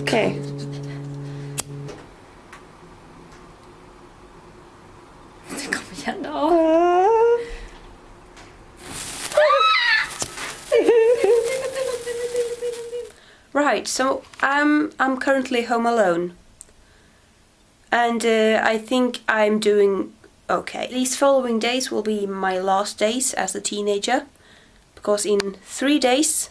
Okay. Kom igen då. Right, so I'm currently home alone, and I think I'm doing okay. These following days will be my last days as a teenager, because in 3 days,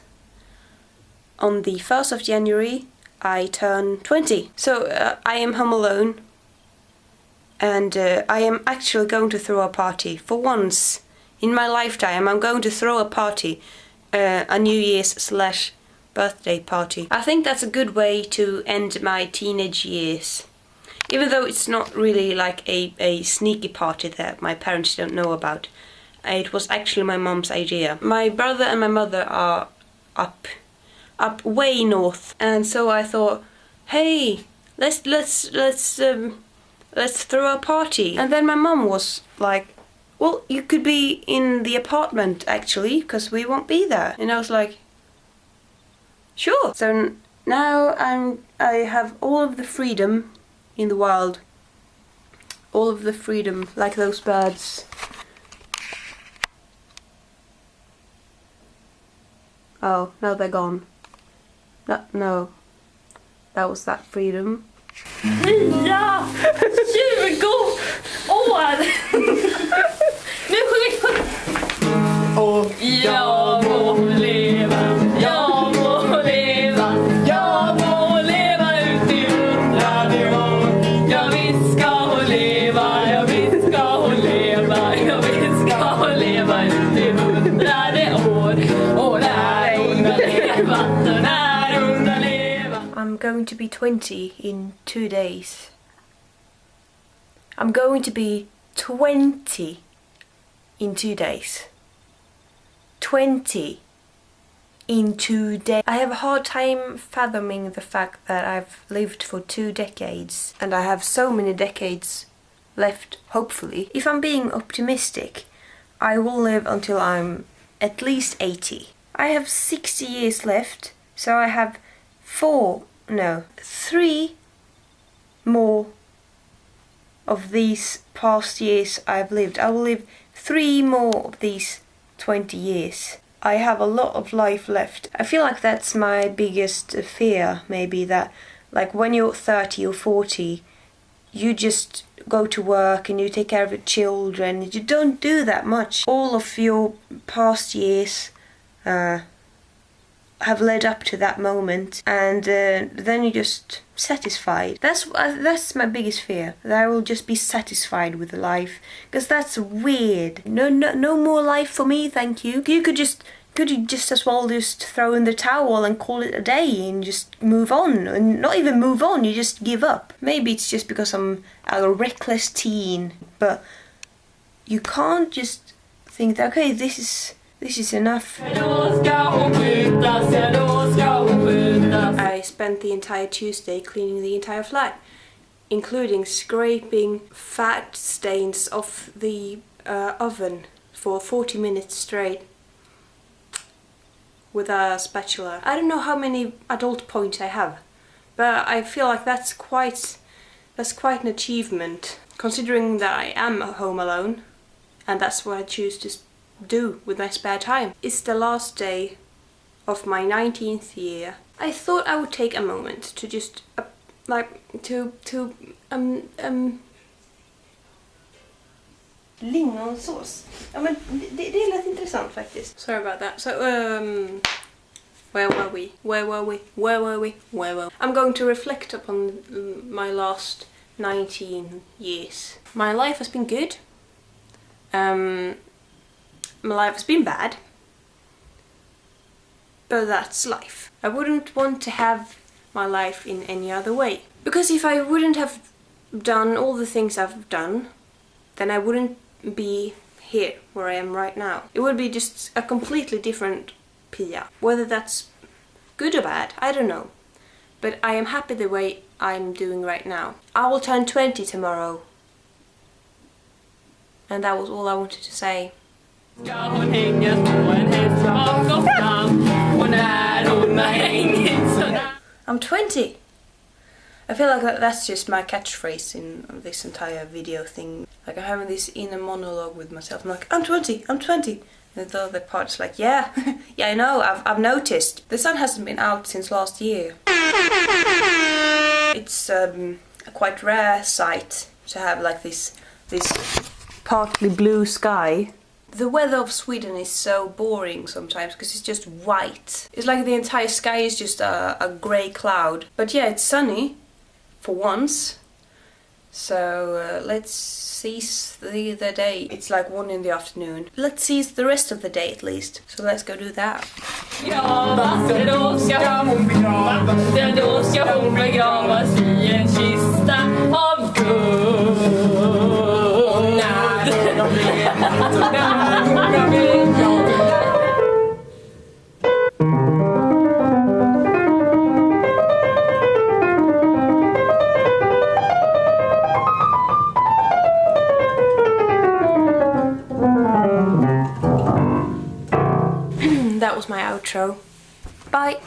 on the 1st of January, I turn 20. So I am home alone, and I am actually going to throw a party. For once in my lifetime, I'm going to throw a party, a New Year's / birthday party. I think that's a good way to end my teenage years. Even though it's not really like a sneaky party that my parents don't know about. It was actually my mom's idea. My brother and my mother are up way north, and so I thought, hey, let's throw a party. And then my mom was like, well, you could be in the apartment actually, because we won't be there. And I was like, sure. So now I have all of the freedom in the world. All of the freedom, like those birds. Oh, now they're gone. No. That was that freedom. 9, 20 år! Nu sjunger vi. Och jag må leva, jag må leva, jag må leva ut i 100 år. Jag visst ska hon leva, jag visst ska hon leva, jag visst ska hon leva ut i 100 år. Och när hon har levat, och när hon har levat. I'm going to be 20 in 2 days. I'm going to be 20 in 2 days. 20 in 2 days. I have a hard time fathoming the fact that I've lived for 2 decades, and I have so many decades left, hopefully. If I'm being optimistic, I will live until I'm at least 80. I have 60 years left, so I have 3 more of these past years I've lived. I will live 3 more of these 20 years. I have a lot of life left. I feel like that's my biggest fear, maybe, that like when you're 30 or 40, you just go to work and you take care of your children. You don't do that much. All of your past years have led up to that moment, and then you're just satisfied. That's my biggest fear, that I will just be satisfied with life, because that's weird. No more life for me, thank you. You could just as well just throw in the towel and call it a day and just move on, and not even move on, you just give up. Maybe it's just because I'm a reckless teen, but you can't just think that, okay, this is enough. I spent the entire Tuesday cleaning the entire flat, including scraping fat stains off the oven for 40 minutes straight with a spatula. I don't know how many adult points I have, but I feel like that's quite an achievement, considering that I am home alone, and that's what I choose to do with my spare time. It's the last day of my 19th year. I thought I would take a moment to just Lingonsås. Ja, men det lät intressant faktiskt. Sorry about that. So where were we? I'm going to reflect upon my last 19 years. My life has been good. My life has been bad, but that's life. I wouldn't want to have my life in any other way. Because if I wouldn't have done all the things I've done, then I wouldn't be here where I am right now. It would be just a completely different Pia. Whether that's good or bad, I don't know. But I am happy the way I'm doing right now. I will turn 20 tomorrow. And that was all I wanted to say. Ska hon hängas på en häst bakom fram, och när hon har hängit så där. I'm 20! I feel like that's just my catchphrase in this entire video thing. Like I'm having this inner monologue with myself. I'm like, I'm 20, I'm 20. And the other part's like, yeah, yeah, I know, I've noticed. The sun hasn't been out since last year. It's a quite rare sight to have like this partly blue sky. The weather of Sweden is so boring sometimes because it's just white. It's like the entire sky is just a grey cloud. But yeah, it's sunny for once. So let's seize the day. It's like 1 in the afternoon. Let's seize the rest of the day at least. So let's go do that. Då ska hon begravas i en kista av guld. That was my outro. Bye!